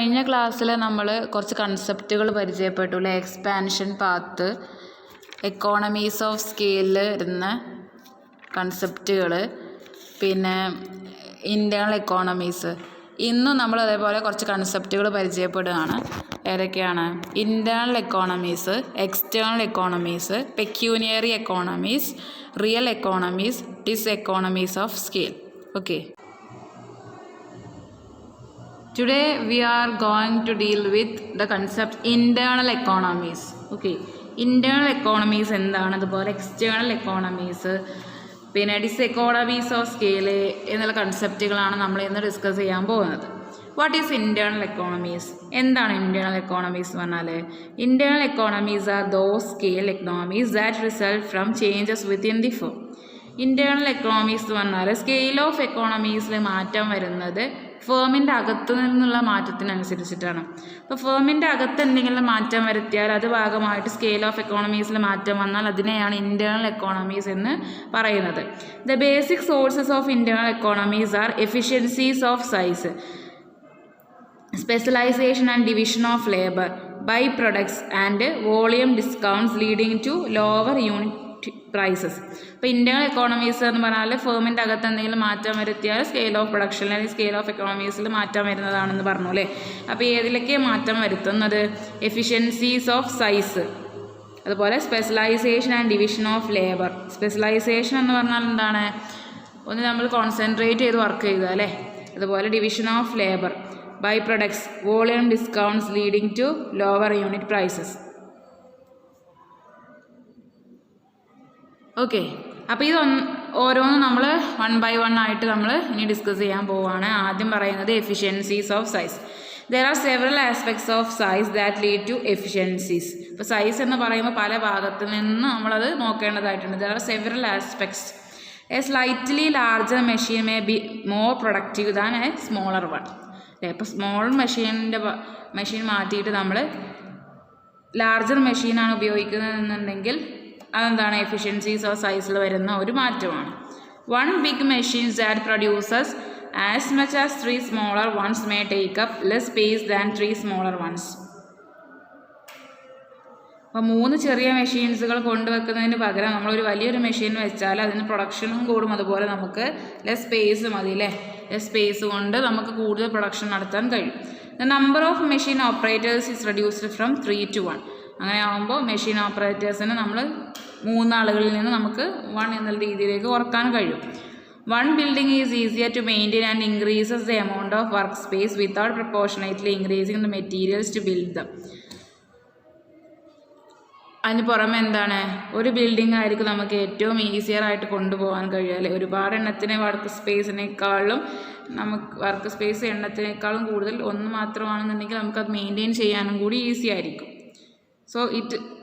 കഴിഞ്ഞ ക്ലാസ്സിൽ നമ്മൾ കുറച്ച് കൺസെപ്റ്റുകൾ പരിചയപ്പെട്ടു അല്ലേ. എക്സ്പാൻഷൻ പാത്ത്, എക്കോണമീസ് ഓഫ് സ്കെയിലിൽ ഇരുന്ന കൺസെപ്റ്റുകൾ, പിന്നെ ഇൻറ്റേർണൽ എക്കോണമീസ്. ഇന്നും നമ്മൾ അതേപോലെ കുറച്ച് കൺസെപ്റ്റുകൾ പരിചയപ്പെടുകയാണ്. ഏതൊക്കെയാണ്? Internal economies, external economies, pecuniary economies, real economies, diseconomies of scale. Okay, today we are going to deal with the concept internal economies. Okay, internal economies എന്താണ്, അതുപോലെ external economies, പിന്നെ ഡിസ്എക്കോണമീസ് ഓഫ് സ്കെയിൽ എന്നുള്ള കൺസെപ്റ്റുകളാണ് നമ്മൾ ഇന്ന് discuss ചെയ്യാൻ പോകുന്നത്. What is internal economies? എന്താണ് internal economies എന്ന് പറഞ്ഞാൽ? Internal economies are those scale economies that result from changes within the firm. Internal economies എന്ന് പറഞ്ഞാൽ സ്കെയിൽ ഓഫ് എക്കോണമീസിൽ മാറ്റം വരുന്നത് ഫേമിൻ്റെ അകത്തു നിന്നുള്ള മാറ്റത്തിനനുസരിച്ചിട്ടാണ്. അപ്പോൾ ഫേമിൻ്റെ അകത്ത് എന്തെങ്കിലും മാറ്റം വരുത്തിയാൽ അത് ഭാഗമായിട്ട് സ്കെയിൽ ഓഫ് എക്കോണമീസിൽ മാറ്റം വന്നാൽ അതിനെയാണ് ഇൻറ്റേർണൽ എക്കോണമീസ് എന്ന് പറയുന്നത്. The basic sources of internal economies are efficiencies of size, specialisation and division of labour, by products and volume discounts leading to lower unit prices. അപ്പോൾ ഇൻറ്റേർണൽ എക്കോണമീസ് എന്ന് പറഞ്ഞാൽ ഫേമിൻ്റെ അകത്ത് എന്തെങ്കിലും മാറ്റം വരുത്തിയാൽ സ്കെയിൽ ഓഫ് പ്രൊഡക്ഷൻ അല്ലെങ്കിൽ സ്കെയിൽ ഓഫ് എക്കോണമീസിൽ മാറ്റം വരുന്നതാണെന്ന് പറഞ്ഞു അല്ലേ. അപ്പോൾ ഏതിലൊക്കെ മാറ്റം വരുത്തുന്നത്? എഫിഷ്യൻസീസ് ഓഫ് സൈസ്, അതുപോലെ specialisation and division of labour. Specialisation എന്ന് പറഞ്ഞാൽ എന്താണ്? ഒന്ന് നമ്മൾ കോൺസെൻട്രേറ്റ് ചെയ്ത് വർക്ക് ചെയ്യുക അല്ലേ. അതുപോലെ division of labour, by products, volume discounts leading to lower unit prices. Okay, അപ്പോൾ ഇത് ഓരോന്നും നമ്മൾ 1 by 1 ആയിട്ട് നമ്മൾ ഇനി ഡിസ്കസ് ചെയ്യാൻ പോവുകയാണ്. ആദ്യം പറയുന്നത് efficiencies of size. There are several aspects of size that lead to efficiencies. ഇപ്പോൾ സൈസ് എന്ന് പറയുമ്പോൾ പല ഭാഗത്തു നിന്ന് നമ്മളത് നോക്കേണ്ടതായിട്ടുണ്ട്. There are several aspects. A slightly larger machine may be more productive than a smaller one. ഇപ്പോൾ സ്മോൾ മെഷീൻ മാറ്റിയിട്ട് നമ്മൾ ലാർജർ മെഷീനാണ് ഉപയോഗിക്കുന്നതെന്നുണ്ടെങ്കിൽ അതെന്താണ്? എഫിഷ്യൻസീസ് ഓഫ് സൈസിൽ വരുന്ന ഒരു മാറ്റമാണ്. 1 big machine that produces as much as 3 smaller ones may take up less space than 3 smaller ones. അപ്പോൾ 3 ചെറിയ മെഷീൻസുകൾ കൊണ്ടുവെക്കുന്നതിന് പകരം നമ്മളൊരു വലിയൊരു മെഷീൻ വെച്ചാൽ അതിന് പ്രൊഡക്ഷനും കൂടും, അതുപോലെ നമുക്ക് ലെസ് സ്പേസ് മതി അല്ലേ. ലെസ് സ്പേസ് കൊണ്ട് നമുക്ക് കൂടുതൽ പ്രൊഡക്ഷൻ നടത്താൻ കഴിയും. The number of machine operators is reduced from 3 to 1. അങ്ങനെ ആകുമ്പോൾ മെഷീൻ ഓപ്പറേറ്റേഴ്സിന് നമ്മൾ 3 ആളുകളിൽ നിന്ന് നമുക്ക് 1 എന്നുള്ള രീതിയിലേക്ക് കുറക്കാൻ കഴിയും. 1 building is easier to maintain and increases the amount of work space without proportionately increasing the materials to build them. അതിന് പുറമെ എന്താണ്? ഒരു ബിൽഡിംഗ് ആയിരിക്കും നമുക്ക് ഏറ്റവും ഈസിയർ ആയിട്ട് കൊണ്ടുപോകാൻ കഴിയുക അല്ലേ. ഒരുപാട് എണ്ണത്തിന് വർക്ക് സ്പേസിനേക്കാളും നമുക്ക് വർക്ക് സ്പേസ് എണ്ണത്തിനേക്കാളും കൂടുതൽ ഒന്ന് മാത്രമാണെന്നുണ്ടെങ്കിൽ നമുക്കത് മെയിൻറ്റെയിൻ ചെയ്യാനും കൂടി ഈസി ആയിരിക്കും. So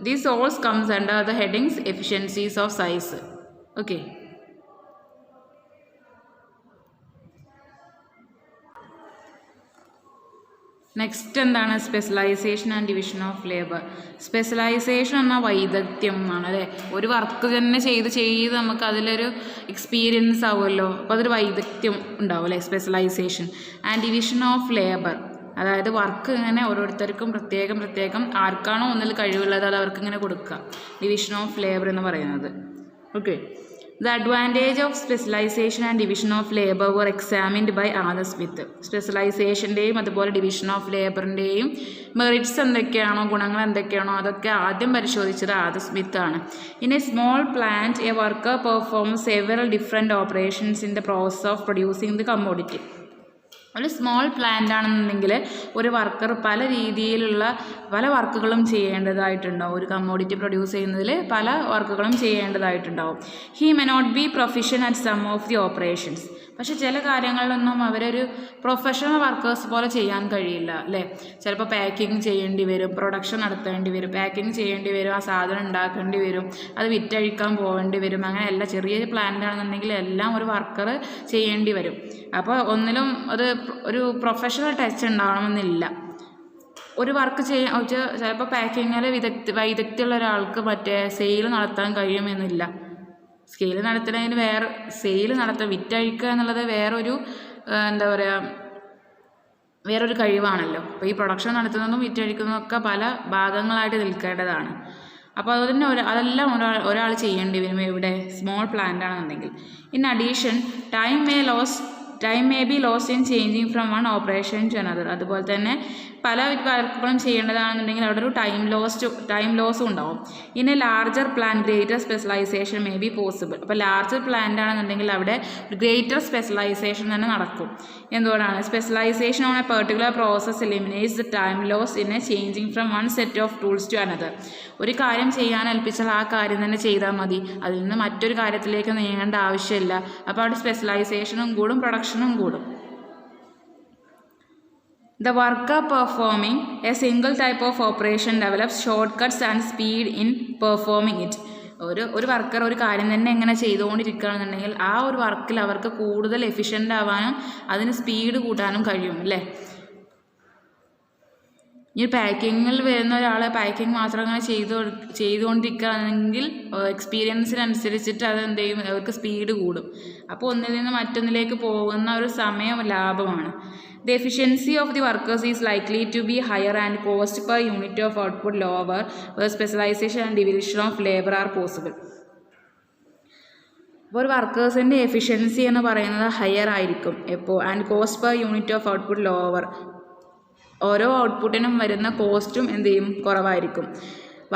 this all comes under the headings efficiencies of size. Okay. Next എന്താണ്? Specialisation and division of labour. Specialisation എന്നാൽ വൈദഗ്ധ്യം എന്നാണ് അല്ലേ. ഒരു വർക്ക് തന്നെ ചെയ്ത് നമുക്ക് അതിലൊരു എക്സ്പീരിയൻസ് ആവുമല്ലോ, അപ്പോൾ അതൊരു വൈദഗ്ധ്യം ഉണ്ടാവും അല്ലേ, specialisation. And division of labour, അതായത് വർക്ക് ഇങ്ങനെ ഓരോരുത്തർക്കും പ്രത്യേകം ആർക്കാണോ ഒന്നിൽ കഴിവുള്ളത് അത് അവർക്ക് ഇങ്ങനെ കൊടുക്കുക. ഡിവിഷൻ ഓഫ് ലേബർ എന്ന് പറയുന്നത്. Okay, the advantage of specialisation and division of labour were examined by Adam Smith. സ്പെഷ്യലൈസേഷൻ്റെയും അതുപോലെ ഡിവിഷൻ ഓഫ് ലേബറിൻ്റെയും മെറിറ്റ്സ് എന്തൊക്കെയാണോ, ഗുണങ്ങൾ എന്തൊക്കെയാണോ അതൊക്കെ ആദ്യം പരിശോധിച്ചത് ആദം സ്മിത്ത് ആണ്. In a small plant A worker performs several different operations in the process of producing the commodity. ഒരു സ്മോൾ പ്ലാന്റ് ആണെന്നുണ്ടെങ്കിൽ ഒരു വർക്കർ പല രീതിയിലുള്ള പല വർക്കുകളും ചെയ്യേണ്ടതായിട്ടുണ്ടാവും. ഒരു കമ്മോഡിറ്റി പ്രൊഡ്യൂസ് ചെയ്യുന്നതിൽ പല വർക്കുകളും ചെയ്യേണ്ടതായിട്ടുണ്ടാവും. He may not be profession at some of the operations. പക്ഷെ ചില കാര്യങ്ങളിലൊന്നും അവരൊരു പ്രൊഫഷണൽ വർക്കേഴ്സ് പോലെ ചെയ്യാൻ കഴിയില്ല അല്ലേ. ചിലപ്പോൾ പാക്കിങ് ചെയ്യേണ്ടി വരും, പ്രൊഡക്ഷൻ നടത്തേണ്ടി വരും, പാക്കിങ് ചെയ്യേണ്ടി വരും, ആ സാധനം ഉണ്ടാക്കേണ്ടി വരും, അത് വിറ്റഴിക്കാൻ പോകേണ്ടി വരും. അങ്ങനെ എല്ലാ ചെറിയ പ്ലാന്റ് ആണെന്നുണ്ടെങ്കിൽ എല്ലാം ഒരു വർക്കർ ചെയ്യേണ്ടി വരും. അപ്പോൾ ഒന്നിലും അത് ഒരു പ്രൊഫഷണൽ ടച്ച് ഉണ്ടാവണമെന്നില്ല. ഒരു വർക്ക് ചെയ്യാൻ ചിലപ്പോൾ പാക്കിങ്ങിൽ വൈദഗ്ധ്യമുള്ള ഒരാൾക്ക് മറ്റേ സെയിൽ നടത്താൻ കഴിയുമെന്നില്ല. സെയിൽ നടത്തുന്നതിന് വിറ്റഴിക്കുക എന്നുള്ളത് വേറൊരു എന്താ പറയുക വേറൊരു കഴിവാണല്ലോ. അപ്പോൾ ഈ പ്രൊഡക്ഷൻ നടത്തുന്നതും വിറ്റഴിക്കുന്നതും ഒക്കെ പല ഭാഗങ്ങളായിട്ട് നിൽക്കേണ്ടതാണ്. അപ്പോൾ അതുപോലെ തന്നെ അതെല്ലാം ഒരാൾ ചെയ്യേണ്ടി വരും ഇവിടെ സ്മോൾ പ്ലാന്റ് ആണെന്നുണ്ടെങ്കിൽ. In addition time may be lost in changing from one operation to another. അതുപോലെ തന്നെ പല വർക്കുകളും ചെയ്യേണ്ടതാണെന്നുണ്ടെങ്കിൽ അവിടെ ഒരു ടൈം ലോസും ഉണ്ടാവും. In a larger plan greater specialisation may be possible. അപ്പോൾ ലാർജർ പ്ലാന്റ് ആണെന്നുണ്ടെങ്കിൽ അവിടെ ഗ്രേറ്റർ സ്പെഷ്യലൈസേഷൻ തന്നെ നടക്കും. എന്തുകൊണ്ടാണ്? Specialisation on a particular process eliminates the time loss in a changing from one set of tools to another. ഒരു കാര്യം ചെയ്യാൻ ഏൽപ്പിച്ചാൽ ആ കാര്യം തന്നെ ചെയ്താൽ മതി, അതിൽ നിന്ന് മറ്റൊരു കാര്യത്തിലേക്ക് നീങ്ങേണ്ട ആവശ്യമില്ല. അപ്പോൾ അവിടെ സ്പെഷ്യലൈസേഷനും കൂടും, പ്രൊഡക്ഷനും കൂടും. The worker performing a single type of operation develops shortcuts and speed in performing it. ഒരു വർക്കർ ഒരു കാര്യം തന്നെ എങ്ങനെ ചെയ്തുകൊണ്ടിരിക്കുകയാണെന്നുണ്ടെങ്കിൽ ആ ഒരു വർക്കിൽ അവർക്ക് കൂടുതൽ എഫിഷ്യൻ്റ് ആവാനും അതിന് സ്പീഡ് കൂട്ടാനും കഴിയും അല്ലേ. ഈ പാക്കിങ്ങിൽ വരുന്ന ഒരാൾ പാക്കിങ് മാത്രം അങ്ങനെ ചെയ്തുകൊണ്ടിരിക്കുകയാണെങ്കിൽ എക്സ്പീരിയൻസിനനുസരിച്ചിട്ട് അത് എന്ത് ചെയ്യും, അവർക്ക് സ്പീഡ് കൂടും. അപ്പോൾ ഒന്നിൽ നിന്ന് മറ്റൊന്നിലേക്ക് പോകുന്ന ഒരു സമയം ലാഭമാണ്. The efficiency of the workers is likely to be higher and cost per unit of output lower where specialization and division of labor are possible. അപ്പോൾ ഒരു വർക്കേഴ്സിൻ്റെ എഫിഷ്യൻസി എന്ന് പറയുന്നത് ഹയർ ആയിരിക്കും എപ്പോൾ, and cost per unit of output lower. ഓരോ ഔട്ട്പുട്ടിനും വരുന്ന കോസ്റ്റും എന്ത് ചെയ്യും, കുറവായിരിക്കും.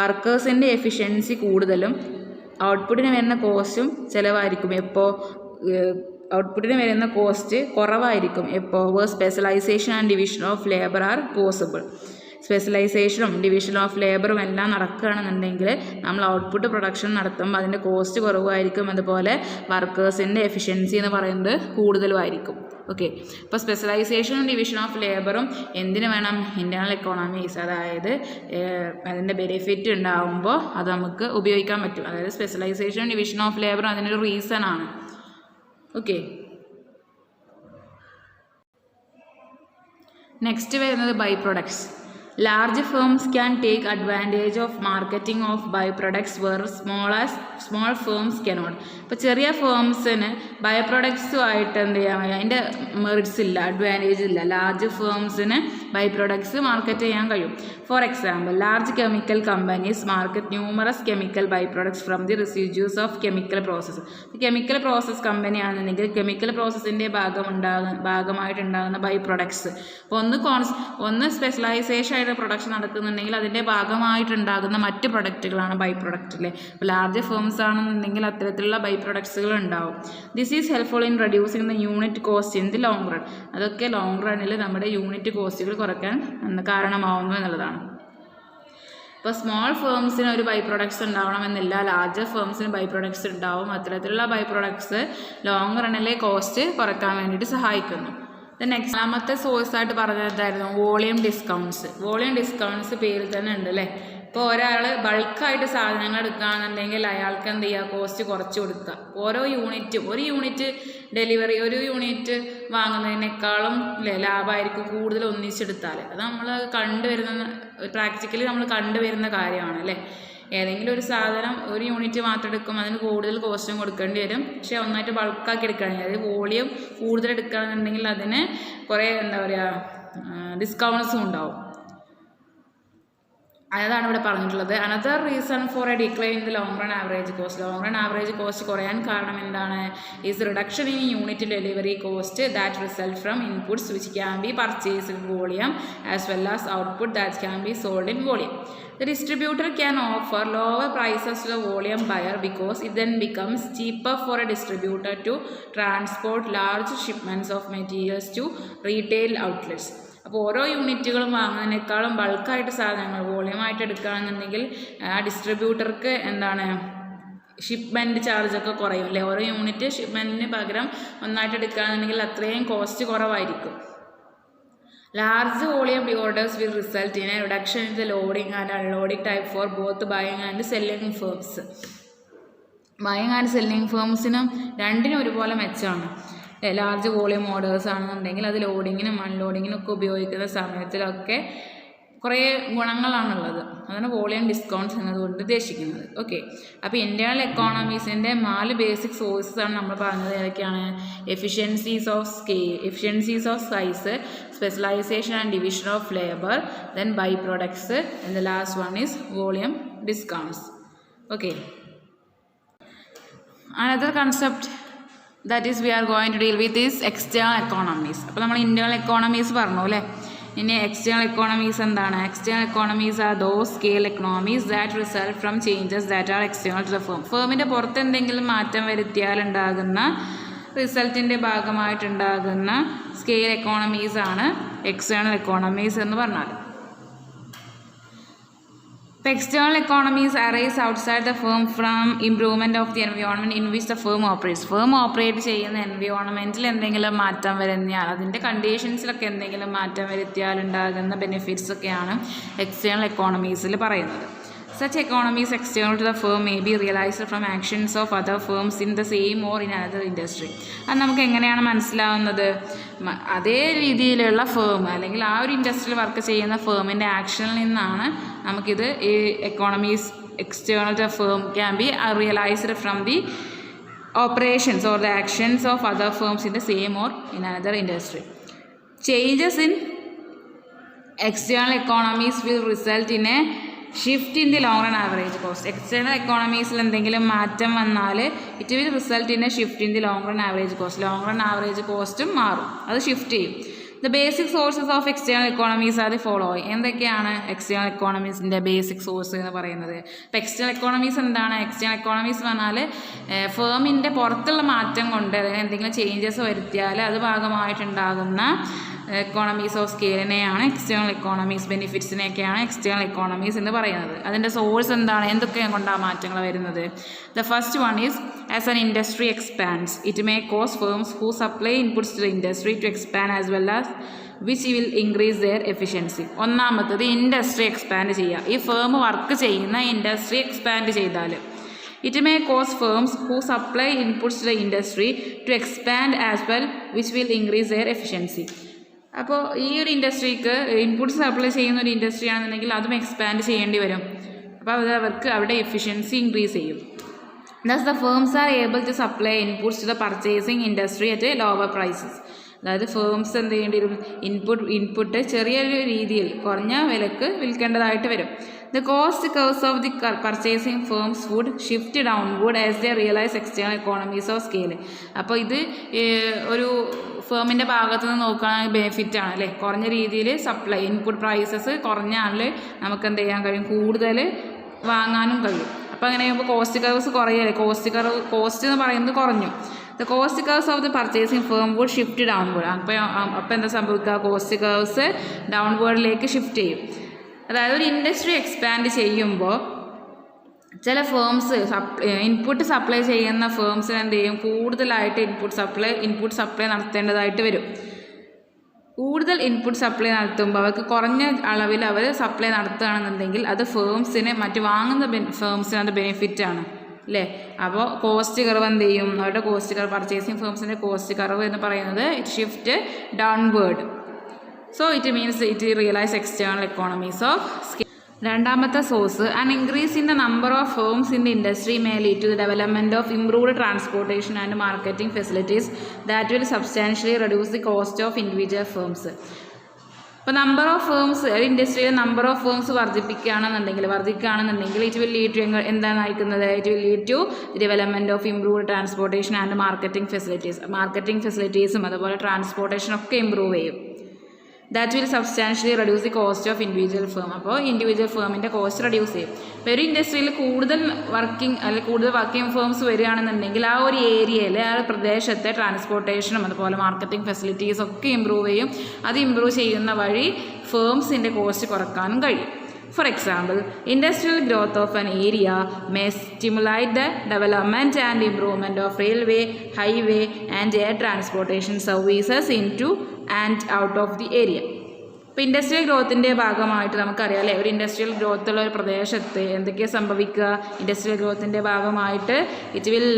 വർക്കേഴ്സിൻ്റെ എഫിഷ്യൻസി കൂടുതലും ഔട്ട്പുട്ടിന് വരുന്ന കോസ്റ്റും ചിലവായിരിക്കും. എപ്പോൾ ഔട്ട്പുട്ടിന് വരുന്ന കോസ്റ്റ് കുറവായിരിക്കും എപ്പോൾ, specialisation and division of labour are possible. സ്പെഷ്യലൈസേഷനും ഡിവിഷൻ ഓഫ് ലേബറും എല്ലാം നടക്കുകയാണെന്നുണ്ടെങ്കിൽ നമ്മൾ ഔട്ട്പുട്ട് പ്രൊഡക്ഷൻ നടത്തുമ്പോൾ അതിൻ്റെ കോസ്റ്റ് കുറവായിരിക്കും. അതുപോലെ വർക്കേഴ്സിൻ്റെ എഫിഷ്യൻസി എന്ന് പറയുന്നത് കൂടുതലുമായിരിക്കും. ഓക്കെ, അപ്പോൾ സ്പെഷ്യലൈസേഷനും ഡിവിഷൻ ഓഫ് ലേബറും എന്തിനു വേണം? ഇൻറ്റേർണൽ എക്കോണമീസ്, അതായത് അതിൻ്റെ ബെനിഫിറ്റ് ഉണ്ടാകുമ്പോൾ അത് നമുക്ക് ഉപയോഗിക്കാൻ പറ്റും. അതായത് സ്പെഷ്യലൈസേഷനും ഡിവിഷൻ ഓഫ് ലേബറും അതിനൊരു റീസൺ ആണ്. ഓക്കെ, നെക്സ്റ്റ് വരുന്നത് by products. Large firms can take advantage of marketing of by products where small firms cannot. ഇപ്പോൾ ചെറിയ ഫേംസിന് ബൈ പ്രൊഡക്ട്സുമായിട്ട് എന്ത് ചെയ്യാൻ കഴിയും, അതിൻ്റെ മെറിറ്റ്സ് ഇല്ല, അഡ്വാൻറ്റേജ് ഇല്ല. ലാർജ് ഫേംസിന് ബൈ പ്രൊഡക്ട്സ് മാർക്കറ്റ് ചെയ്യാൻ കഴിയും. For example, large chemical companies market numerous chemical byproducts from the residues of chemical process. Chemical process കമ്പനിയാണെന്നുണ്ടെങ്കിൽ കെമിക്കൽ പ്രോസസ്സിൻ്റെ ഭാഗമായിട്ടുണ്ടാകുന്ന ബൈ പ്രൊഡക്ട്സ്. അപ്പോൾ ഒന്ന് സ്പെഷ്യലൈസേഷൻ ആയിട്ട് പ്രൊഡക്ഷൻ നടക്കുന്നുണ്ടെങ്കിൽ അതിൻ്റെ ഭാഗമായിട്ടുണ്ടാകുന്ന മറ്റ് പ്രൊഡക്റ്റുകളാണ് ബൈ പ്രൊഡക്റ്റ് അല്ലേ. അപ്പോൾ ലാർജ് ഫേംസ് ആണെന്നുണ്ടെങ്കിൽ അത്തരത്തിലുള്ള ബൈ പ്രൊഡക്ട്സുകൾ ഉണ്ടാവും. This is helpful in reducing the unit cost in the long run. അതൊക്കെ ലോങ് റണ്ണിൽ നമ്മുടെ യൂണിറ്റ് കോസ്റ്റുകൾ കുറയ്ക്കാൻ കാരണമാവുന്നു എന്നുള്ളതാണ്. ഇപ്പോൾ സ്മോൾ ഫേംസിന് ഒരു ബൈ പ്രൊഡക്ട്സ് ഉണ്ടാവണമെന്നില്ല, ലാർജർ ഫേംസിന് ബൈ പ്രൊഡക്ട്സ് ഉണ്ടാവും. അത്തരത്തിലുള്ള ബൈ പ്രൊഡക്ട്സ് ലോങ് റണ്ണിലെ കോസ്റ്റ് കുറയ്ക്കാൻ വേണ്ടിയിട്ട് സഹായിക്കുന്നു. നെക്സ്റ്റ് രണ്ടാമത്തെ സോഴ്സായിട്ട് പറഞ്ഞതായിരുന്നു വോളിയം ഡിസ്കൗണ്ട്സ്. വോളിയം ഡിസ്കൗണ്ട്സ് പേരിൽ തന്നെ ഉണ്ട് അല്ലേ. ഇപ്പോൾ ഒരാൾ ബൾക്കായിട്ട് സാധനങ്ങൾ എടുക്കുകയാണെന്നുണ്ടെങ്കിൽ അയാൾക്ക് എന്ത് ചെയ്യുക, കോസ്റ്റ് കുറച്ച് കൊടുക്കുക. ഒരു യൂണിറ്റ് ഡെലിവറി, ഒരു യൂണിറ്റ് വാങ്ങുന്നതിനേക്കാളും അല്ലേ ലാഭമായിരിക്കും കൂടുതൽ ഒന്നിച്ചെടുത്താൽ. അത് നമ്മൾ പ്രാക്ടിക്കലി നമ്മൾ കണ്ടുവരുന്ന കാര്യമാണ് അല്ലേ. ഏതെങ്കിലും ഒരു സാധനം ഒരു യൂണിറ്റ് മാത്രം എടുക്കും, അതിന് കൂടുതൽ കോസ്റ്റും കൊടുക്കേണ്ടി വരും. പക്ഷേ ഒന്നായിട്ട് ബൾക്കാക്കി എടുക്കുകയാണെങ്കിൽ, അതായത് വോളിയം കൂടുതൽ എടുക്കുകയാണെന്നുണ്ടെങ്കിൽ അതിന് കുറേ ഡിസ്കൗണ്ട്സും ഉണ്ടാവും. അതാണ് ഇവിടെ പറഞ്ഞിട്ടുള്ളത്. Another reason for A decline in the long run average cost. Long run average cost കുറയാൻ കാരണം എന്താണ്? Is reduction in unit delivery cost that result from inputs which can be purchase in volume as well as output that can be sold in volume. The distributor can offer lower prices to the volume buyer because it then becomes cheaper for a distributor to transport large shipments of materials to retail outlets. അപ്പോൾ ഓരോ യൂണിറ്റുകളും വാങ്ങുന്നതിനേക്കാളും ബൾക്കായിട്ട് സാധനങ്ങൾ വോളിയമായിട്ട് എടുക്കുകയാണെന്നുണ്ടെങ്കിൽ ആ ഡിസ്ട്രിബ്യൂട്ടർക്ക് shipment ചാർജൊക്കെ കുറയും അല്ലേ. ഓരോ യൂണിറ്റ് ഷിപ്മെൻറ്റിന് പകരം ഒന്നായിട്ട് എടുക്കുകയാണെന്നുണ്ടെങ്കിൽ അത്രയും കോസ്റ്റ് കുറവായിരിക്കും. Large volume orders will result in a reduction in the loading and unloading time for both buying and selling firms. Buying and selling ഫേംസിനും രണ്ടിനും ഒരുപോലെ മെച്ചമാണ്. ലാർജ് വോളിയം ഓർഡേഴ്സ് ആണെന്നുണ്ടെങ്കിൽ അത് ലോഡിങ്ങിനും അൺലോഡിങ്ങിനും ഒക്കെ ഉപയോഗിക്കുന്ന സമയത്തിലൊക്കെ കുറേ ഗുണങ്ങളാണുള്ളത്. അതാണ് വോളിയം ഡിസ്കൗണ്ട്സ് എന്നതുകൊണ്ട് ഉദ്ദേശിക്കുന്നത്. ഓക്കെ, അപ്പോൾ ഇന്റേണൽ എക്കോണമീസിൻ്റെ 4 ബേസിക് സോഴ്സസ് ആണ് നമ്മൾ പറഞ്ഞത്. ഏതൊക്കെയാണ്? Efficiencies of size, specialisation and division of labour, then by products, and the last one is volume discounts. Okay, another concept that is we are going to deal with is external economies. അപ്പോൾ നമ്മൾ internal economies പറഞ്ഞു അല്ലേ. ഇനി external economies എന്താണ്? External economies are those scale economies that result from changes that are external to the firm. ഫേമിൻ്റെ പുറത്ത് എന്തെങ്കിലും മാറ്റം വരുത്തിയാൽ ഉണ്ടാകുന്ന റിസൾട്ടിൻ്റെ ഭാഗമായിട്ടുണ്ടാകുന്ന സ്കെയിൽ എക്കോണമീസ് ആണ് എക്സ്റ്റേണൽ എക്കോണമീസ് എന്ന് പറഞ്ഞാൽ. External economies arise outside the firm from improvement of the environment in which the firm operates. Firm operate ചെയ്യുന്ന എൻവയോൺമെൻറ്റിൽ എന്തെങ്കിലും മാറ്റം വരുത്തിയാൽ, അതിൻ്റെ കണ്ടീഷൻസിലൊക്കെ എന്തെങ്കിലും മാറ്റം വരുത്തിയാൽ ഉണ്ടാകുന്ന ബെനിഫിറ്റ്സ് ഒക്കെയാണ് എക്സ്റ്റേണൽ എക്കോണമീസിൽ പറയുന്നത്. Such economies external to the firm may be realized from actions of other firms in the same or in another industry. അത് നമുക്ക് എങ്ങനെയാണ് മനസ്സിലാവുന്നത്? അതേ രീതിയിലുള്ള ഫേം അല്ലെങ്കിൽ ആ ഒരു ഇൻഡസ്ട്രിയിൽ വർക്ക് ചെയ്യുന്ന ഫേമിൻ്റെ ആക്ഷനിൽ നിന്നാണ് നമുക്കിത് ഈ economies external to the firm can be realized from the operations or the actions of other firms in the same or in another industry. Changes in external economies will result in a shift in the long run average cost. External എക്കോണമീസിൽ എന്തെങ്കിലും മാറ്റം വന്നാൽ it will result in a shift in the long run average cost. Long run average കോസ്റ്റും മാറും, അത് shift ചെയ്യും. The basic sources of external economies are the following. എന്തൊക്കെയാണ് external എക്കോണമീസിൻ്റെ ബേസിക് സോഴ്സ് എന്ന് പറയുന്നത്? ഇപ്പോൾ എക്സ്റ്റേണൽ എക്കോണമീസ് എന്താണ്? എക്സ്റ്റേണൽ എക്കോണമീസ് പറഞ്ഞാൽ ഫേമിൻ്റെ പുറത്തുള്ള മാറ്റം കൊണ്ട് അതായത് എന്തെങ്കിലും ചേഞ്ചസ് വരുത്തിയാൽ അത് ഭാഗമായിട്ടുണ്ടാകുന്ന എക്കോണമീസ് ഓഫ് സ്കെയിലിനെയാണ് എക്സ്റ്റേണൽ എക്കോണമീസ്, ബെനിഫിറ്റ്സിനെയൊക്കെയാണ് എക്സ്റ്റേണൽ എക്കോണമീസ് എന്ന് പറയുന്നത്. അതിൻ്റെ സോഴ്സ് എന്താണ്? എന്തൊക്കെയാണ് കൊണ്ടാണ് മാറ്റങ്ങൾ വരുന്നത്? The first one is as an industry expands it may cause firms who supply inputs to the industry to expand as well as which will increase their efficiency. ഒന്നാമത്തത് industry expand ചെയ്യുക. ഈ firm work ചെയ്യുന്ന industry expand ചെയ്താൽ it may cause firms who supply inputs to the industry to expand as well which will increase their efficiency. അപ്പോൾ ഈ ഒരു ഇൻഡസ്ട്രിക്ക് inputs supply ചെയ്യുന്ന ഒരു ഇൻഡസ്ട്രി ആണെന്നുണ്ടെങ്കിൽ അതും എക്സ്പാൻഡ് ചെയ്യേണ്ടി വരും. അപ്പോൾ അത് അവർക്ക് അവിടെ എഫിഷ്യൻസി ഇൻക്രീസ് ചെയ്യും. Thus the firms are able to supply inputs to the purchasing industry at a lower prices. അതായത് ഫേംസ് എന്ത് ചെയ്യേണ്ടി വരും? ഇൻപുട്ട് ചെറിയൊരു രീതിയിൽ കുറഞ്ഞ വിലക്ക് വിൽക്കേണ്ടതായിട്ട് വരും. The cost curves of the purchasing firms would shift downward as they realize external economies of scale. അപ്പോൾ ഇത് ഒരു ഫേമിൻ്റെ ഭാഗത്ത് നിന്ന് നോക്കുകയാണെങ്കിൽ ബെനിഫിറ്റാണ് അല്ലേ. കുറഞ്ഞ രീതിയിൽ സപ്ലൈ ഇൻപുട്ട് പ്രൈസസ് കുറഞ്ഞാൽ നമുക്ക് എന്ത് ചെയ്യാൻ കഴിയും? കൂടുതൽ വാങ്ങാനും കഴിയും. അപ്പോൾ അങ്ങനെ ആകുമ്പോൾ കോസ്റ്റ് കർവ്സ് കുറയല്ലേ. കോസ്റ്റ് എന്ന് പറയുന്നത് കുറഞ്ഞു. The cost curves of the purchasing firm would shift downward. അപ്പോൾ എന്താ സംഭവിക്കുക? കോസ്റ്റ് കർവ്സ് ഡൗൺവേർഡിലേക്ക് ഷിഫ്റ്റ് ചെയ്യും. അതായത് ഒരു ഇൻഡസ്ട്രി എക്സ്പാൻഡ് ചെയ്യുമ്പോൾ ചില ഫേംസ് ഇൻപുട്ട് സപ്ലൈ ചെയ്യുന്ന ഫേംസിന് എന്ത് ചെയ്യും? കൂടുതലായിട്ട് ഇൻപുട്ട് സപ്ലൈ നടത്തേണ്ടതായിട്ട് വരും. കൂടുതൽ ഇൻപുട്ട് സപ്ലൈ നടത്തുമ്പോൾ അവർക്ക് കുറഞ്ഞ അളവിൽ അവർ സപ്ലൈ നടത്തുകയാണെന്നുണ്ടെങ്കിൽ അത് ഫേംസിന് മറ്റ് വാങ്ങുന്ന ഫേംസിന് അത് ബെനിഫിറ്റാണ് അല്ലേ. അപ്പോൾ കോസ്റ്റ് കർവ് എന്ത് ചെയ്യും? അവരുടെ കോസ്റ്റ് കർവ്, പർച്ചേസിങ് ഫേംസിൻ്റെ കോസ്റ്റ് കർവ് എന്ന് പറയുന്നത് it shift downward. So it means it realize external economies of scale. രണ്ടാമത്തെ source an increase in the number of firms in the industry may lead to the development of improved transportation and marketing facilities that will substantially reduce the cost of individual firms. ഇപ്പോൾ number of firms ഒരു ഇൻഡസ്ട്രിയിലെ number of firms വർദ്ധിക്കുകയാണെന്നുണ്ടെങ്കിൽ it will lead to എന്താണ് നയിക്കുന്നത്? It will lead to development of improved transportation and marketing ഫെസിലിറ്റീസും അതുപോലെ transportation ഒക്കെ improve ചെയ്യും. That will substantially reduce the cost of individual firm. അപ്പോൾ ഇൻഡിവിജ്വൽ ഫേമിൻ്റെ കോസ്റ്റ് റെഡ്യൂസ് ചെയ്യും. ഇപ്പോൾ ഒരു ഇൻഡസ്ട്രിയിൽ കൂടുതൽ വർക്കിംഗ് ഫേംസ് വരികയാണെന്നുണ്ടെങ്കിൽ ആ ഒരു ഏരിയയിൽ ആ ഒരു പ്രദേശത്തെ ട്രാൻസ്പോർട്ടേഷനും അതുപോലെ മാർക്കറ്റിംഗ് ഫെസിലിറ്റീസും ഒക്കെ ഇമ്പ്രൂവ് ചെയ്യും. അത് ഇമ്പ്രൂവ് ചെയ്യുന്ന വഴി ഫേംസിൻ്റെ കോസ്റ്റ് കുറക്കാനും കഴിയും. For example, industrial growth of an area may stimulate the development and improvement of railway, highway and air transportation services into and out of the area. ഇപ്പോൾ ഇൻഡസ്ട്രിയൽ ഗ്രോത്തിൻ്റെ ഭാഗമായിട്ട് നമുക്കറിയാം അല്ലേ, ഒരു ഇൻഡസ്ട്രിയൽ ഗ്രോത്തുള്ള ഒരു പ്രദേശത്ത് എന്തൊക്കെയാണ് സംഭവിക്കുക? ഇൻഡസ്ട്രിയൽ ഗ്രോത്തിൻ്റെ ഭാഗമായിട്ട് it will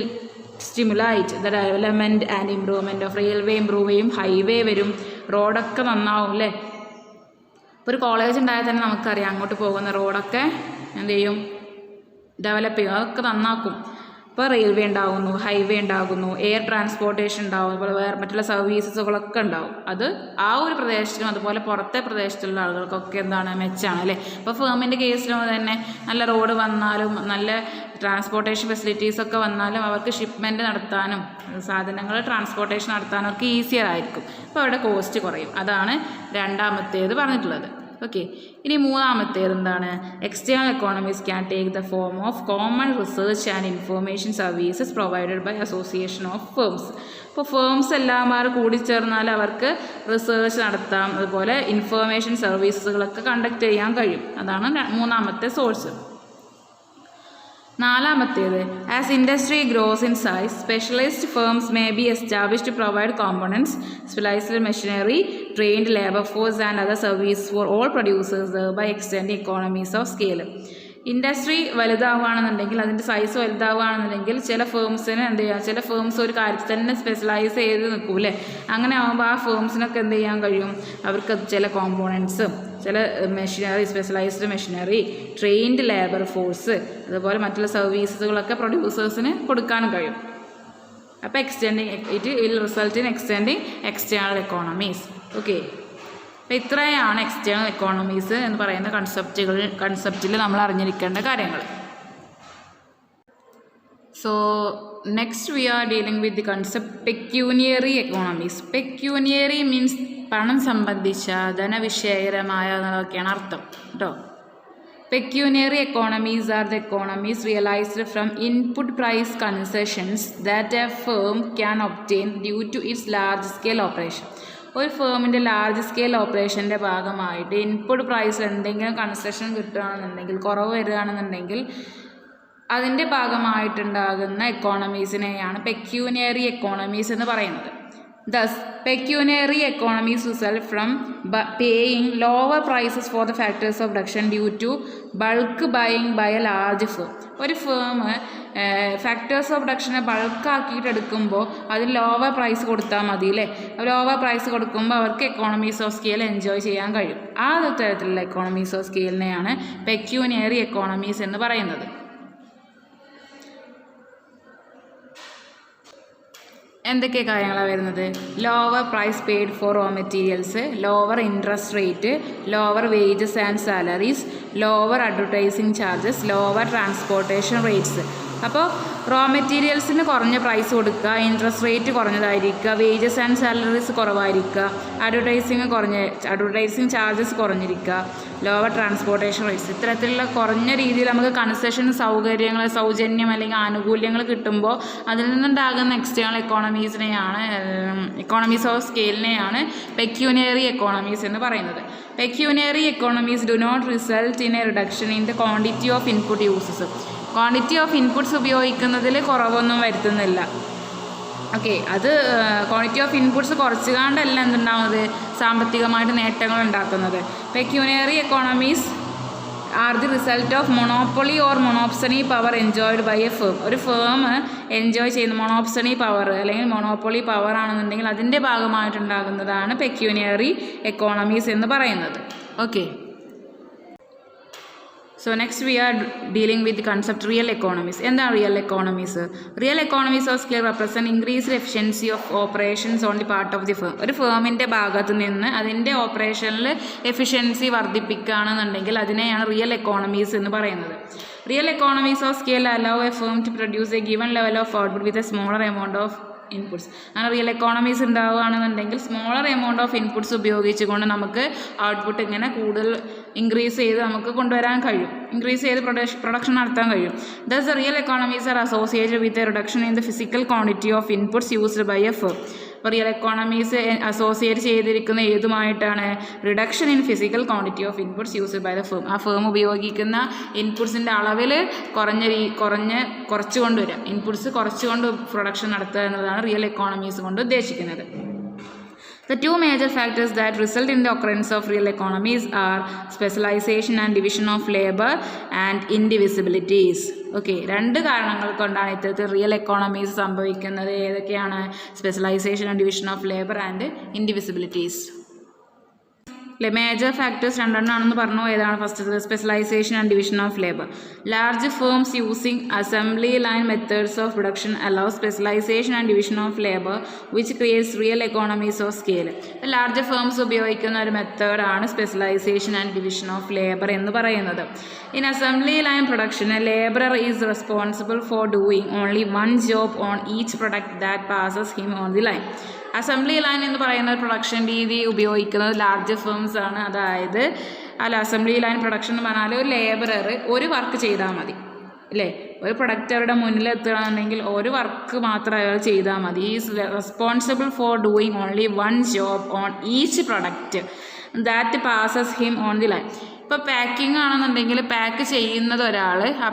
stimulate the development and improvement of railway improve ചെയ്യും, ഹൈവേ വരും, റോഡൊക്കെ നന്നാവും അല്ലേ. ഇപ്പോൾ ഒരു കോളേജ് ഉണ്ടായാൽ തന്നെ നമുക്കറിയാം അങ്ങോട്ട് പോകുന്ന റോഡൊക്കെ എന്ത് ചെയ്യും, ഡെവലപ്പ് ചെയ്യും, അതൊക്കെ നന്നാക്കും. ഇപ്പോൾ റെയിൽവേ ഉണ്ടാകുന്നു, ഹൈവേ ഉണ്ടാകുന്നു, എയർ ട്രാൻസ്പോർട്ടേഷൻ ഉണ്ടാകും, അതുപോലെ വേറെ മറ്റുള്ള സർവീസസുകളൊക്കെ ഉണ്ടാകും. അത് ആ ഒരു പ്രദേശത്തിനും അതുപോലെ പുറത്തെ പ്രദേശത്തുള്ള ആളുകൾക്കൊക്കെ എന്താണ്, മെച്ചമാണ് അല്ലേ. ഇപ്പോൾ ഫേമിൻ്റെ കേസിലും തന്നെ നല്ല റോഡ് വന്നാലും നല്ല ട്രാൻസ്പോർട്ടേഷൻ ഫെസിലിറ്റീസൊക്കെ വന്നാലും അവർക്ക് ഷിപ്മെൻറ്റ് നടത്താനും സാധനങ്ങൾ ട്രാൻസ്പോർട്ടേഷൻ നടത്താനും ഒക്കെ ഈസിയർ ആയിരിക്കും. അപ്പോൾ അവിടെ കോസ്റ്റ് കുറയും. അതാണ് രണ്ടാമത്തേത് പറഞ്ഞിട്ടുള്ളത്. ഓക്കെ, ഇനി മൂന്നാമത്തേത് എന്താണ്, external economies can take the form of common research and information services provided by association of firms. ഇപ്പോൾ ഫേംസ് എല്ലാമാരും കൂടിച്ചേർന്നാൽ അവർക്ക് റിസർച്ച് നടത്താം, അതുപോലെ ഇൻഫോർമേഷൻ സർവീസുകളൊക്കെ കണ്ടക്ട് ചെയ്യാൻ കഴിയും. അതാണ് മൂന്നാമത്തെ സോഴ്സ്. നാലാമത്തേത്, as industry grows in size specialised firms may be established to provide components, specialised machinery, trained labor force and other service for all producers, thereby extending economies of scale. Industry വലുതാവുകയാണെന്നുണ്ടെങ്കിൽ, അതിൻ്റെ size വലുതാവുകയാണെന്നുണ്ടെങ്കിൽ ചില ഫേംസിന് എന്ത് ചെയ്യുക, ചില firms ഒരു കാര്യത്തിൽ തന്നെ specialise ചെയ്ത് നിൽക്കും അല്ലേ. അങ്ങനെ ആകുമ്പോൾ ആ ഫേംസിനൊക്കെ എന്ത് ചെയ്യാൻ കഴിയും, അവർക്ക് ചില കോമ്പോണൻസും ചില machinery, specialised machinery, trained labour force, അതുപോലെ മറ്റുള്ള സർവീസുകളൊക്കെ പ്രൊഡ്യൂസേഴ്സിന് കൊടുക്കാനും കഴിയും. അപ്പോൾ it will result in extending external economies. Okay, അപ്പോൾ ഇത്രയാണ് എക്സ്റ്റേണൽ എക്കോണമീസ് എന്ന് പറയുന്ന കൺസെപ്റ്റിൽ നമ്മൾ അറിഞ്ഞിരിക്കേണ്ട കാര്യങ്ങൾ. So next we are dealing with the concept pecuniary economies. Pecuniary means പണം സംബന്ധിച്ച ധനവിഷയകരമായ എന്നതൊക്കെയാണ് അർത്ഥം കേട്ടോ. Pecuniary economies are the economies realized from input price concessions that a firm can obtain due to its large scale operation. ഒരു ഫേമിൻ്റെ large scale ഓപ്പറേഷൻ്റെ ഭാഗമായിട്ട് input പ്രൈസിൽ എന്തെങ്കിലും concession കിട്ടുകയാണെന്നുണ്ടെങ്കിൽ, കുറവ് വരികയാണെന്നുണ്ടെങ്കിൽ അതിൻ്റെ ഭാഗമായിട്ടുണ്ടാകുന്ന എക്കോണമീസിനെയാണ് പെക്യൂനിയറി എക്കോണമീസ് എന്ന് പറയുന്നത്. Thus, pecuniary economies result from paying lower prices for the factors of production due to bulk buying by a large firm. ഒരു ഫേം ഫാക്ടേഴ്സ് ഓഫ് പ്രൊഡക്ഷനെ ബൾക്കാക്കിയിട്ട് എടുക്കുമ്പോൾ അതിന് ലോവർ പ്രൈസ് കൊടുത്താൽ മതി അല്ലേ. ലോവർ പ്രൈസ് കൊടുക്കുമ്പോൾ അവർക്ക് എക്കോണമീസ് ഓഫ് സ്കെയിൽ എൻജോയ് ചെയ്യാൻ കഴിയും. ആ തരത്തിലുള്ള എക്കോണമീസ് ഓഫ് സ്കെയിലിനെയാണ് പെക്യൂനിയറി എക്കോണമീസ് എന്ന് പറയുന്നത്. എന്തൊക്കെ കാര്യങ്ങളാണ് വരുന്നത്? Lower price paid for raw materials, lower interest rate, lower wages and salaries, lower advertising charges, lower transportation rates. അപ്പോൾ റോ മെറ്റീരിയൽസിന് കുറഞ്ഞ പ്രൈസ് കൊടുക്കുക, ഇൻട്രസ്റ്റ് റേറ്റ് കുറഞ്ഞതായിരിക്കുക, വേജസ് ആൻഡ് സാലറീസ് കുറവായിരിക്കുക, അഡ്വർടൈസിങ് ചാർജസ് കുറഞ്ഞിരിക്കുക, ലോവർ ട്രാൻസ്പോർട്ടേഷൻ റേറ്റ്സ്. ഇത്തരത്തിലുള്ള കുറഞ്ഞ രീതിയിൽ നമുക്ക് കൺസെഷൻ സൗകര്യങ്ങൾ, സൗജന്യം അല്ലെങ്കിൽ ആനുകൂല്യങ്ങൾ കിട്ടുമ്പോൾ അതിൽ നിന്നുണ്ടാകുന്ന എക്സ്റ്റേണൽ എക്കോണമീസ് ഓഫ് സ്കെയിലിനെയാണ് പെക്യൂനിയറി എക്കോണമീസ് എന്ന് പറയുന്നത്. Pecuniary economies do not result in a reduction in the quantity of input uses. Quantity of inputs ഉപയോഗിക്കുന്നതിൽ കുറവൊന്നും വരുത്തുന്നില്ല. ഓക്കെ, അത് ക്വാണ്ടിറ്റി ഓഫ് ഇൻപുട്സ് കുറച്ചുകൊണ്ടല്ല എന്തുണ്ടാവുന്നത്, സാമ്പത്തികമായിട്ട് നേട്ടങ്ങൾ ഉണ്ടാക്കുന്നത്. Pecuniary economies are the result of monopoly or monopsony power enjoyed by a firm. ഒരു ഫേം എൻജോയ് ചെയ്യുന്ന മൊണോപ്സണി പവർ അല്ലെങ്കിൽ മൊണോപ്പൊളി പവർ ആണെന്നുണ്ടെങ്കിൽ അതിൻ്റെ ഭാഗമായിട്ടുണ്ടാകുന്നതാണ് പെക്യൂനിയറി എക്കോണമീസ് എന്ന് പറയുന്നത്. Okay, so next we are dealing with the concept real economies. എന്താണ് real economies? Real economies of scale represent increased efficiency of operations on the part of the firm. ഒരു ഫേമിൻ്റെ ഭാഗത്ത് നിന്ന് അതിൻ്റെ ഓപ്പറേഷനിൽ എഫിഷ്യൻസി വർദ്ധിപ്പിക്കുകയാണെന്നുണ്ടെങ്കിൽ അതിനെയാണ് real economies എന്ന് പറയുന്നത്. Real economies of scale allow a firm to produce a given level of output with a smaller amount of inputs. അങ്ങനെ real economies ഉണ്ടാവുകയാണെന്നുണ്ടെങ്കിൽ smaller amount of inputs ഉപയോഗിച്ചുകൊണ്ട് നമുക്ക് ഔട്ട്പുട്ട് ഇങ്ങനെ കൂടുതൽ ഇൻക്രീസ് ചെയ്ത് നമുക്ക് കൊണ്ടുവരാൻ കഴിയും, ഇൻക്രീസ് ചെയ്ത് പ്രൊഡക്ഷൻ നടത്താൻ കഴിയും. Thus the real economies are associated with a reduction in the physical quantity of inputs used by a firm. അപ്പോൾ റിയൽ എക്കോണമീസ് അസോസിയേറ്റ് ചെയ്തിരിക്കുന്ന ഏതുമായിട്ടാണ്? Reduction in physical quantity of inputs used by the firm. ആ firm ഉപയോഗിക്കുന്ന ഇൻപുട്സിൻ്റെ അളവിൽ കുറച്ച് കൊണ്ടുവരിക, inputs കുറച്ചുകൊണ്ട് പ്രൊഡക്ഷൻ നടത്തുക എന്നതാണ് റിയൽ എക്കോണമീസ് കൊണ്ട് ഉദ്ദേശിക്കുന്നത്. The two major factors that result in the occurrence of real economies are specialization and division of labor and indivisibilities. Okay, രണ്ട് കാരണങ്ങൾ കൊണ്ടാണ് ഇത്തരത്തിൽ റിയൽ എക്കോണമീസ് സംഭവിക്കുന്നത്. ഏതൊക്കെയാണ്? Specialisation and division of labour and indivisibilities. അല്ലെ major factors രണ്ടെണ്ണമാണെന്ന് പറഞ്ഞു. ഏതാണ് first? Specialisation and division of labour. Large firms using assembly line methods of production allow specialisation and division of labour which creates real economies of scale. Large firms ഉപയോഗിക്കുന്ന ഒരു മെത്തേഡാണ് specialisation and division of labour എന്ന് പറയുന്നത്. In assembly line production a labourer is responsible for doing only one job on each product that passes him on the line. Assembly line എന്ന് പറയുന്ന production രീതി ഉപയോഗിക്കുന്നത് large firms ആണ്. അതായത് assembly line production എന്ന് പറഞ്ഞാൽ ഒരു ലേബറർ ഒരു വർക്ക് ചെയ്താൽ മതി അല്ലേ. ഒരു പ്രൊഡക്റ്റ് അവരുടെ മുന്നിൽ എത്തുകയാണെന്നുണ്ടെങ്കിൽ ഒരു വർക്ക് മാത്രം അയാൾ ചെയ്താൽ മതി. Is responsible for doing only one job on each product that passes him on the line. ഇപ്പോൾ പാക്കിംഗ് ആണെന്നുണ്ടെങ്കിൽ പാക്ക് ചെയ്യുന്നത് ഒരാൾ, ആ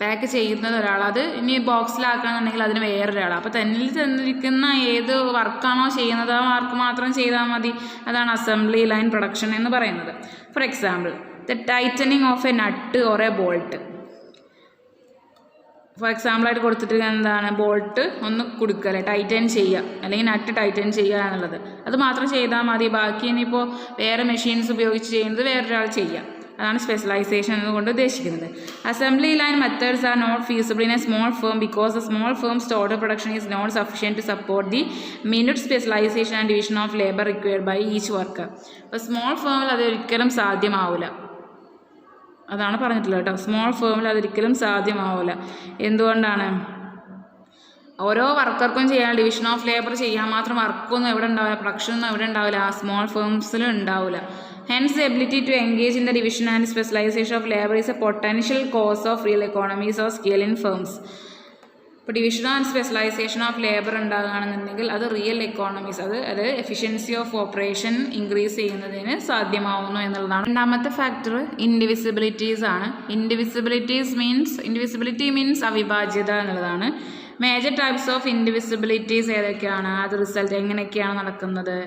പാക്ക് ചെയ്യുന്നത് ഒരാൾ, അത് ഇനി ബോക്സിലാക്കണമെന്നുണ്ടെങ്കിൽ അതിന് വേറൊരാൾ. അപ്പോൾ തന്നിരിക്കുന്ന ഏത് വർക്കാണോ ചെയ്യുന്നത് ആ വർക്ക് മാത്രം ചെയ്താൽ മതി. അതാണ് അസംബ്ലി ലൈൻ പ്രൊഡക്ഷൻ എന്ന് പറയുന്നത്. For example, the tightening of a nut or a bolt. For എക്സാമ്പിളായിട്ട് കൊടുത്തിട്ട് എന്താണ്, ബോൾട്ട് ഒന്ന് കൊടുക്കുക, ടൈറ്റൻ ചെയ്യുക, അല്ലെങ്കിൽ നട്ട് ടൈറ്റൻ ചെയ്യുക എന്നുള്ളത്. അത് മാത്രം ചെയ്താൽ മതി. ബാക്കി ഇനിയിപ്പോൾ വേറെ മെഷീൻസ് ഉപയോഗിച്ച് ചെയ്യുന്നത് വേറൊരാൾ ചെയ്യുക. അതാണ് സ്പെഷ്യലൈസേഷൻ എന്നുകൊണ്ട് ഉദ്ദേശിക്കുന്നത്. Assembly line methods are not feasible in a small firm because the small firms total production is not sufficient to support the minute specialisation and division of labour required by each worker. അപ്പോൾ small ഫേമിൽ അതൊരിക്കലും സാധ്യമാവില്ല. അതാണ് പറഞ്ഞിട്ടുള്ളത് കേട്ടോ. Small ഫേമിൽ അതൊരിക്കലും സാധ്യമാവില്ല. എന്തുകൊണ്ടാണ്? ഓരോ വർക്കർക്കും ചെയ്യാൻ ഡിവിഷൻ ഓഫ് ലേബർ ചെയ്യാൻ മാത്രം വർക്കൊന്നും എവിടെ ഉണ്ടാവില്ല, പ്രൊഡക്ഷനൊന്നും എവിടെ ഉണ്ടാവില്ല, ആ സ്മോൾ ഫേംസിലും ഉണ്ടാവില്ല. Hence, the ability to engage in the division and specialization of labor is a potential cause of real economies of scale in firms. ഇപ്പോൾ division and specialisation of labour ഉണ്ടാകുകയാണെന്നുണ്ടെങ്കിൽ അത് റിയൽ എക്കോണമീസ്, അത് efficiency of operation increase ചെയ്യുന്നതിന് സാധ്യമാവുന്നു എന്നുള്ളതാണ്. രണ്ടാമത്തെ factor indivisibilities ആണ്. ഇൻഡിവിസിബിലിറ്റി means അവിഭാജ്യത എന്നുള്ളതാണ്. മേജർ ടൈപ്സ് ഓഫ് ഇൻഡിവിസിബിലിറ്റീസ് ഏതൊക്കെയാണ്? അത് റിസൾട്ട് എങ്ങനെയൊക്കെയാണ് നടക്കുന്നത്?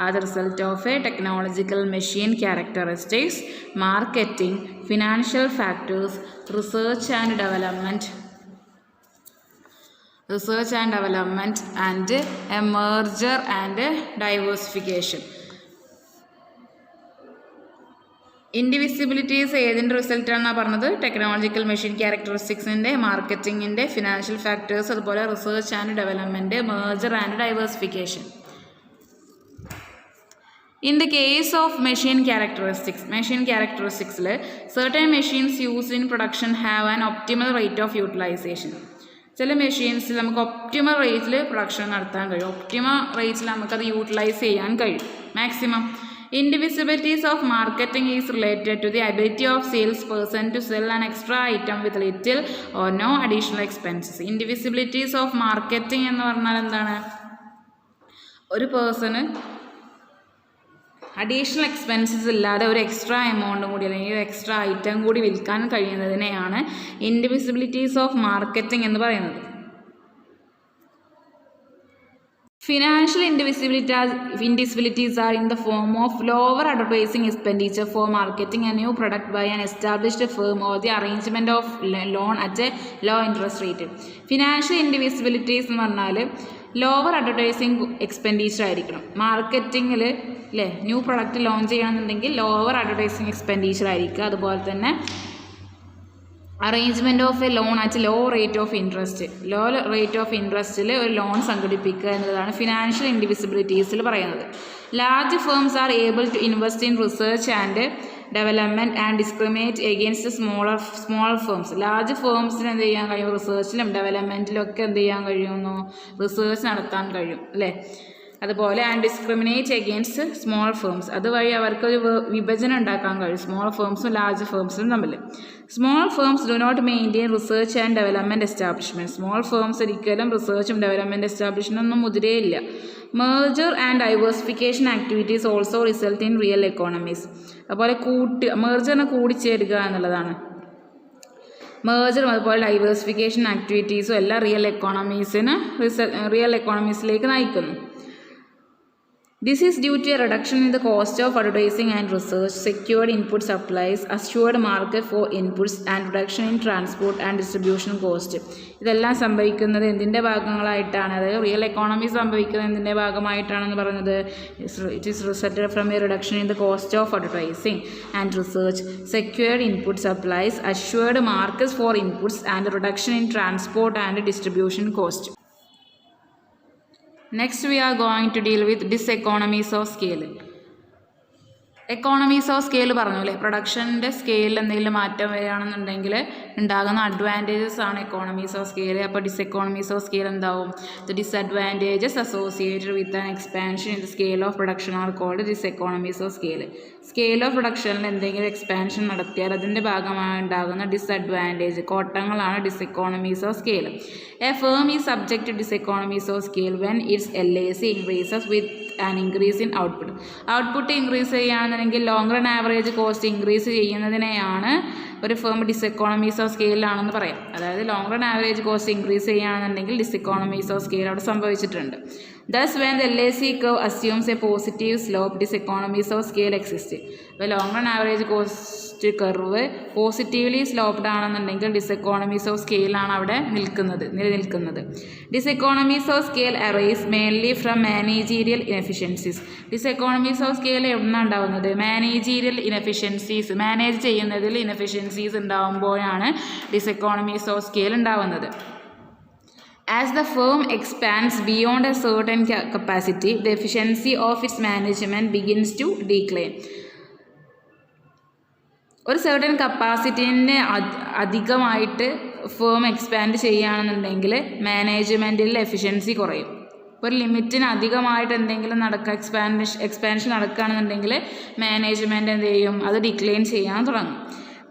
അത് result of a technological machine characteristics, marketing, financial factors, research and development and a merger and diversification. Indivisibilities ഏതിൻ്റെ റിസൾട്ടാണെന്നാണ് പറഞ്ഞത്? ടെക്നോളജിക്കൽ മെഷീൻ ക്യാരക്ടറിസ്റ്റിക്സിൻ്റെ, മാർക്കറ്റിങ്ങിൻ്റെ, ഫിനാൻഷ്യൽ ഫാക്ടേഴ്സ്, അതുപോലെ research and development, merger and diversification. In the case of machine ക്യാരക്ടറിസ്റ്റിക്സിൽ certain machines used in production have an optimal rate of utilization. ചില മെഷീൻസിൽ നമുക്ക് optimal റേറ്റിൽ പ്രൊഡക്ഷൻ നടത്താൻ കഴിയും. ഒപ്റ്റിമൽ റേറ്റിൽ നമുക്കത് യൂട്ടിലൈസ് ചെയ്യാൻ കഴിയും maximum. Indivisibilities of marketing is related to the ability of salesperson to sell an extra item with little or no additional expenses. Indivisibilities of marketing എന്ന് പറഞ്ഞാൽ എന്താണ്? ഒരു പേഴ്സണ് അഡീഷണൽ എക്സ്പെൻസസ് ഇല്ലാതെ ഒരു എക്സ്ട്രാ എമൗണ്ടും കൂടി അല്ലെങ്കിൽ എക്സ്ട്രാ ഐറ്റം കൂടി വിൽക്കാൻ കഴിയുന്നതിനെയാണ് ഇൻഡിവിസിബിലിറ്റീസ് ഓഫ് മാർക്കറ്റിംഗ് എന്ന് പറയുന്നത്. Financial indivisibilities are in the form of lower advertising expenditure for marketing a new product by an established firm or the arrangement of loan at a low interest rate. Financial indivisibilities എന്ന് പറഞ്ഞാൽ lower advertising expenditure ആയിരിക്കണം. മാർക്കറ്റിങ്ങിൽ അല്ലേ new product launch ചെയ്യണമെന്നുണ്ടെങ്കിൽ lower advertising expenditure ആയിരിക്കുക. അതുപോലെ തന്നെ arrangement of a loan at low rate of ഇൻട്രസ്റ്റിൽ ഒരു ലോൺ സംഘടിപ്പിക്കുക എന്നതാണ് ഫിനാൻഷ്യൽ ഇൻഡിവിസിബിലിറ്റീസിൽ പറയുന്നത്. Large firms are able to invest in research and development and discriminate against small firms. Large ഫേംസിന് എന്ത് ചെയ്യാൻ കഴിയും? റിസർച്ചിലും ഡെവലപ്മെൻറ്റിലും ഒക്കെ എന്ത് ചെയ്യാൻ കഴിയുന്നു? റിസർച്ച് നടത്താൻ കഴിയും അല്ലേ. അതുപോലെ and discriminate against small firms, അതുവഴി അവർക്കൊരു വിഭജനം ഉണ്ടാക്കാൻ കഴിയും സ്മോൾ ഫേംസും ലാർജ് ഫേംസും തമ്മിൽ. Small firms do not maintain research and development establishment. Small firms ഒരിക്കലും റിസർച്ചും ഡെവലപ്മെൻറ്റ് എസ്റ്റാബ്ലിഷ്മെൻ്റ് ഒന്നും മുതിരേയില്ല. Merger and diversification activities also result in real economies. അതുപോലെ മെർജറിനെ കൂടിച്ചേരുക എന്നുള്ളതാണ്. മെർജറും അതുപോലെ ഡൈവേഴ്സിഫിക്കേഷൻ ആക്ടിവിറ്റീസും എല്ലാം റിയൽ എക്കോണമീസിലേക്ക് നയിക്കുന്നു. This is due to a reduction in the cost of advertising and research, secured input supplies, assured market for inputs, and reduction in transport and distribution cost. ഇതെല്ലാം സംഭവിക്കുന്നത് എന്തിൻ്റെ ഭാഗങ്ങളായിട്ടാണ്? അതായത് റിയൽ എക്കോണമി സംഭവിക്കുന്നത് എന്തിൻ്റെ ഭാഗമായിട്ടാണെന്ന് പറയുന്നത് it is resulted from a reduction in the cost of advertising and research, secured input supplies, assured markets for inputs, and reduction in transport and distribution cost. Next we are going to deal with diseconomies of scale. Economies of scale പറഞ്ഞു അല്ലേ, പ്രൊഡക്ഷൻ്റെ സ്കെയിലിൽ എന്തെങ്കിലും മാറ്റം വരികയാണെന്നുണ്ടെങ്കിൽ ഉണ്ടാകുന്ന advantages ആണ് economies of scale. അപ്പോൾ diseconomies of scale എന്താവും? The disadvantages associated with an expansion in the scale of production are called diseconomies of scale. Scale of പ്രൊഡക്ഷനിൽ എന്തെങ്കിലും എക്സ്പാൻഷൻ നടത്തിയാൽ അതിൻ്റെ ഭാഗമായി ഉണ്ടാകുന്ന ഡിസഡ്വാൻറ്റേജ് കോട്ടങ്ങളാണ് diseconomies of scale. A firm is subject to diseconomies of scale when its LAC increases with an increase in output. Output increase ചെയ്യുകയാണെന്നുണ്ടെങ്കിൽ long run average cost increase ചെയ്യുന്നതിനെയാണ് ഒരു ഫേം ഡിസെക്കോണമീസ് ഓഫ് സ്കെയിലാണെന്ന് പറയാം. അതായത് long run average cost increase ചെയ്യുകയാണെന്നുണ്ടെങ്കിൽ ഡിസെക്കോണമീസ് of scale അവിടെ സംഭവിച്ചിട്ടുണ്ട്. Thus, when the LAC curve assumes a positive slope, diseconomies of scale exist. അപ്പോൾ long run average cost curve positively sloped ആണെന്നുണ്ടെങ്കിൽ ഡിസെക്കോണമീസ് ഓഫ് സ്കെയിലാണ് അവിടെ നിലനിൽക്കുന്നത്. Diseconomies of scale arise mainly from managerial inefficiencies. Diseconomies of scale എവിടുന്നാണ് ഉണ്ടാകുന്നത്? Managerial inefficiencies, manage ചെയ്യുന്നതിൽ inefficiencies ഉണ്ടാകുമ്പോഴാണ് diseconomies of scale ഉണ്ടാകുന്നത്. As the firm expands beyond a certain capacity, the efficiency of its management begins to decline. ഒരു certain കപ്പാസിറ്റീനെ അധികമായിട്ട് firm expand ചെയ്യുകയാണെന്നുണ്ടെങ്കിൽ മാനേജ്മെൻറ്റിൽ efficiency കുറയും. ഒരു ലിമിറ്റിന് അധികമായിട്ട് എന്തെങ്കിലും എക്സ്പാൻഷൻ നടക്കുകയാണെന്നുണ്ടെങ്കിൽ മാനേജ്മെൻറ്റ് എന്ത് ചെയ്യും? അത് ഡിക്ലൈൻ ചെയ്യാൻ തുടങ്ങും.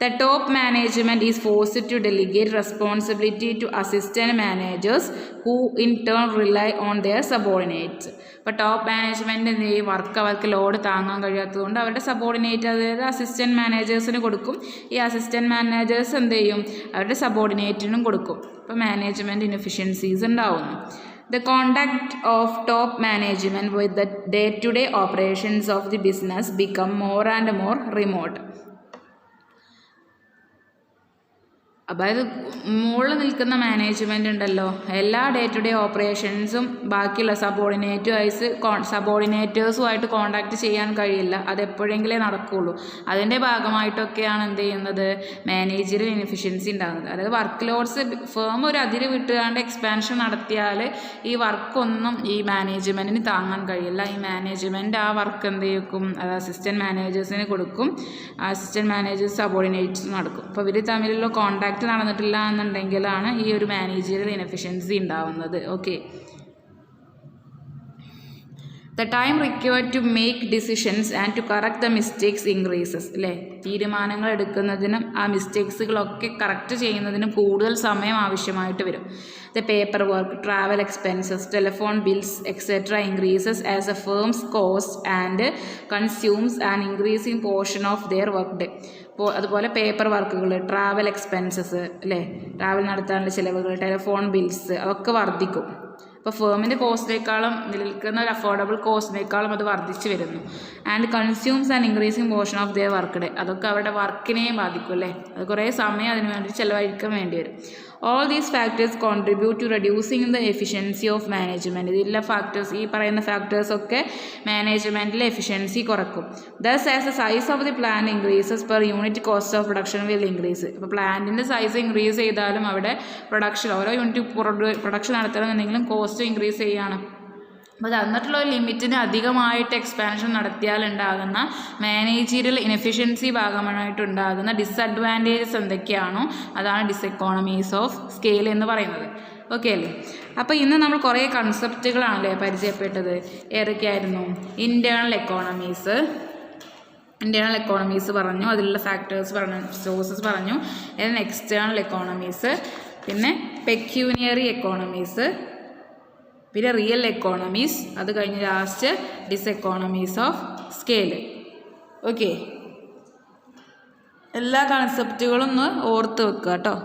The top management is forced to delegate responsibility to assistant managers who in turn rely on their subordinates. ഇപ്പോൾ ടോപ്പ് മാനേജ്മെൻറ്റ് എന്ത് ചെയ്യും? അവർക്ക് ലോഡ് താങ്ങാൻ കഴിയാത്തതുകൊണ്ട് അവരുടെ സബോർഡിനേറ്റ്, അതായത് അസിസ്റ്റൻറ്റ് മാനേജേഴ്സിന് കൊടുക്കും. ഈ അസിസ്റ്റൻറ്റ് മാനേജേഴ്സ് എന്ത് ചെയ്യും? അവരുടെ സബോർഡിനേറ്റിനും കൊടുക്കും. അപ്പോൾ മാനേജ്മെൻറ്റ് ഇൻഎഫിഷ്യൻസീസ് ഉണ്ടാവുന്നു. The contact of top management with the day-to-day operations of the business become more and more remote. അതായത് മുകളിൽ നിൽക്കുന്ന മാനേജ്മെൻ്റ് ഉണ്ടല്ലോ, എല്ലാ ഡേ ടു ഡേ ഓപ്പറേഷൻസും ബാക്കിയുള്ള സബോർഡിനേറ്റേഴ്സുമായിട്ട് കോണ്ടാക്ട് ചെയ്യാൻ കഴിയില്ല. അതെപ്പോഴെങ്കിലേ നടക്കുകയുള്ളൂ. അതിൻ്റെ ഭാഗമായിട്ടൊക്കെയാണ് എന്ത് ചെയ്യുന്നത്? മാനേജറിയൽ ഇൻഎഫിഷ്യൻസി ഉണ്ടാകുന്നത്. അതായത് വർക്ക് ലോഡ്സ് ഫേം ഒരു അതിര് വിട്ടുകാണ്ട് എക്സ്പാൻഷൻ നടത്തിയാൽ ഈ വർക്കൊന്നും ഈ മാനേജ്മെൻറ്റിന് താങ്ങാൻ കഴിയില്ല. ഈ മാനേജ്മെൻറ്റ് ആ വർക്ക് എന്ത് ചെയ്യും? അത് അസിസ്റ്റൻറ്റ് മാനേജേഴ്സിന് കൊടുക്കും. അസിസ്റ്റൻറ്റ് മാനേജേഴ്സ് സബോർഡിനേറ്റ്സ് നടക്കും. അപ്പോൾ ഇവർ തമ്മിലുള്ള കോണ്ടാക്ട് നടന്നിട്ടില്ല എന്നുണ്ടെങ്കിലാണ് ഈ ഒരു മാനേജറിയൽ ഇൻഎഫിഷ്യൻസി ഉണ്ടാവുന്നത്. Okay, the time required to make decisions and to correct the mistakes increases. അല്ലേ, തീരുമാനങ്ങൾ എടുക്കുന്നതിനും ആ മിസ്റ്റേക്സുകളൊക്കെ കറക്റ്റ് ചെയ്യുന്നതിനും കൂടുതൽ സമയം ആവശ്യമായിട്ട് വരും. The paperwork, travel expenses, telephone bills, etc. increases as a firm's cost and consumes an increasing portion of their workday. അപ്പോൾ അതുപോലെ പേപ്പർ വർക്കുകൾ, ട്രാവൽ എക്സ്പെൻസസ് അല്ലേ, ട്രാവൽ നടത്താനുള്ള ചിലവുകൾ, ടെലിഫോൺ ബിൽസ് അതൊക്കെ വർദ്ധിക്കും. അപ്പോൾ ഫേമിൻ്റെ കോസ്റ്റിനേക്കാളും നിലനിൽക്കുന്ന ഒരു അഫോർഡബിൾ കോസ്റ്റിനേക്കാളും അത് വർദ്ധിച്ചു വരുന്നു. And consumes and increasing portion of their work day. അതൊക്കെ അവരുടെ വർക്കിനെയും ബാധിക്കും അല്ലേ. അത് കുറേ സമയം അതിന് വേണ്ടി ചിലവഴിക്കാൻ വേണ്ടി വരും. All these factors contribute to reducing the efficiency of management. ഇതിലുള്ള ഫാക്ടേഴ്സ്, ഈ പറയുന്ന ഫാക്ടേഴ്സൊക്കെ മാനേജ്മെൻറ്റിലെ efficiency കുറക്കും. Thus, as the size of the plant increases, per unit cost of production will increase. ഇപ്പോൾ പ്ലാന്റിൻ്റെ സൈസ് ഇൻക്രീസ് ചെയ്താലും അവിടെ പ്രൊഡക്ഷൻ, ഓരോ യൂണിറ്റ് പ്രൊഡക്ഷൻ നടത്തണമെന്നുണ്ടെങ്കിലും കോസ്റ്റ് ഇൻക്രീസ് ചെയ്യുകയാണ്. അപ്പോൾ തന്നിട്ടുള്ള ഒരു ലിമിറ്റിന് അധികമായിട്ട് എക്സ്പാൻഷൻ നടത്തിയാൽ ഉണ്ടാകുന്ന മാനേജീരിയൽ ഇനെഫിഷ്യൻസി ഭാഗമായിട്ടുണ്ടാകുന്ന ഡിസഡ്വാൻറ്റേജസ് എന്തൊക്കെയാണോ അതാണ് ഡിസെക്കോണമീസ് ഓഫ് സ്കെയിൽ എന്ന് പറയുന്നത്. ഓക്കെ അല്ലേ. അപ്പോൾ ഇന്ന് നമ്മൾ കുറേ കൺസെപ്റ്റുകളാണല്ലേ പരിചയപ്പെട്ടത്. ഏതൊക്കെയായിരുന്നു? ഇൻറ്റേർണൽ എക്കോണമീസ് പറഞ്ഞു, അതിലുള്ള ഫാക്ടേഴ്സ് പറഞ്ഞു, സോഴ്സസ് പറഞ്ഞു. എക്സ്റ്റേണൽ എക്കോണമീസ്, പിന്നെ പെക്യൂനിയറി എക്കോണമീസ്, പിന്നെ റിയൽ എക്കോണമീസ്, അത് കഴിഞ്ഞ് ലാസ്റ്റ് ഡിസെക്കോണമീസ് ഓഫ് സ്കെയിൽ. ഓക്കെ, എല്ലാ കൺസെപ്റ്റുകളും ഒന്ന് ഓർത്ത് വെക്കുക കേട്ടോ.